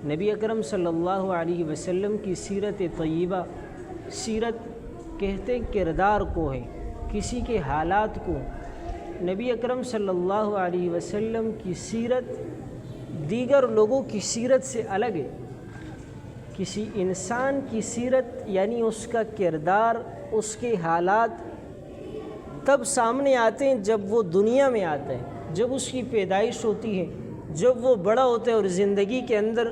نبی اکرم صلی اللہ علیہ وسلم کی سیرت طیبہ، سیرت کہتے کردار کو ہے، کسی کے حالات کو۔ نبی اکرم صلی اللہ علیہ وسلم کی سیرت دیگر لوگوں کی سیرت سے الگ ہے۔ کسی انسان کی سیرت یعنی اس کا کردار، اس کے حالات تب سامنے آتے ہیں جب وہ دنیا میں آتا ہے، جب اس کی پیدائش ہوتی ہے، جب وہ بڑا ہوتا ہے اور زندگی کے اندر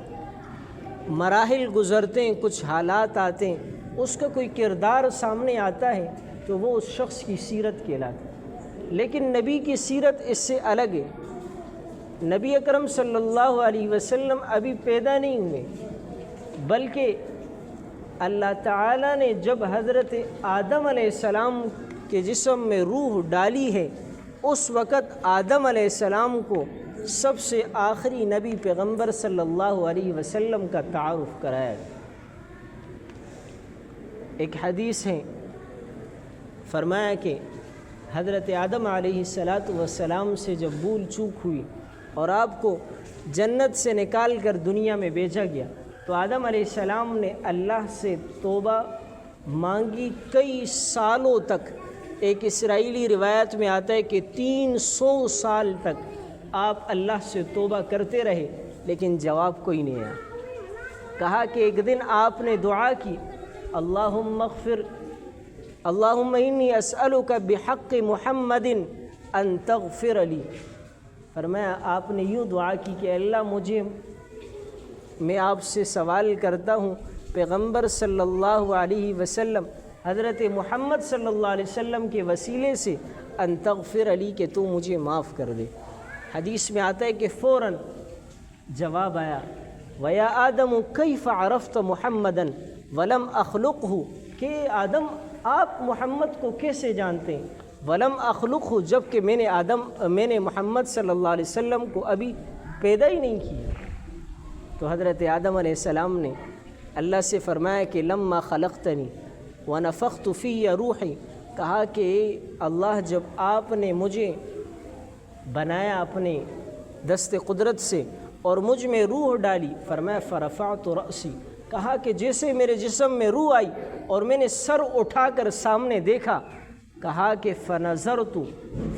مراحل گزرتے ہیں، کچھ حالات آتے ہیں، اس کا کوئی کردار سامنے آتا ہے تو وہ اس شخص کی سیرت کہلاتا ہے۔ لیکن نبی کی سیرت اس سے الگ ہے۔ نبی اکرم صلی اللہ علیہ وسلم ابھی پیدا نہیں ہوئے، بلکہ اللہ تعالیٰ نے جب حضرت آدم علیہ السلام کے جسم میں روح ڈالی ہے، اس وقت آدم علیہ السلام کو سب سے آخری نبی پیغمبر صلی اللہ علیہ وسلم کا تعارف کرایا۔ ایک حدیث ہے، فرمایا کہ حضرت آدم علیہ السلام سے جب بھول چوک ہوئی اور آپ کو جنت سے نکال کر دنیا میں بھیجا گیا تو آدم علیہ السلام نے اللہ سے توبہ مانگی کئی سالوں تک۔ ایک اسرائیلی روایت میں آتا ہے کہ 300 سال تک آپ اللہ سے توبہ کرتے رہے، لیکن جواب کوئی نہیں آیا۔ کہا کہ ایک دن آپ نے دعا کی، اللہم اغفر، اللہم انی اسألک بحق محمد ان تغفر لی۔ فرمایا آپ نے یوں دعا کی کہ اللہ میں آپ سے سوال کرتا ہوں پیغمبر صلی اللہ علیہ وسلم، حضرت محمد صلی اللہ علیہ وسلم کے وسیلے سے ان تغفر لی، کہ تو مجھے معاف کر دے۔ حدیث میں آتا ہے کہ فوراً جواب آیا، وَيَا آدَمُ كَيْفَ عَرَفْتَ مُحَمَّدًا وَلَمْ أَخْلُقْهُ، کہ آدم آپ محمد کو کیسے جانتے ہیں؟ وَلَمْ أَخْلُقْهُ، جب کہ میں نے محمد صلی اللہ علیہ وسلم کو ابھی پیدا ہی نہیں کیا۔ تو حضرت آدم علیہ السلام نے اللہ سے فرمایا کہ لَمَّا خَلَقْتَنِي وَنَفَخْتُ فِيَّ رُوحِي، کہا کہ اللہ جب آپ نے مجھے بنایا اپنے دست قدرت سے اور مجھ میں روح ڈالی، فرمایا فرفعت رأسی، کہا کہ جیسے میرے جسم میں روح آئی اور میں نے سر اٹھا کر سامنے دیکھا، کہا کہ فنظرت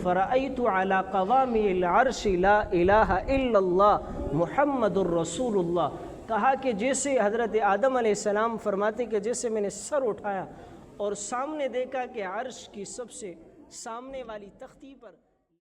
فرأیت علی قوام العرش لا الہ الا اللہ محمد الرسول اللہ، کہا کہ جیسے حضرت آدم علیہ السلام فرماتے کہ جیسے میں نے سر اٹھایا اور سامنے دیکھا کہ عرش کی سب سے سامنے والی تختی پر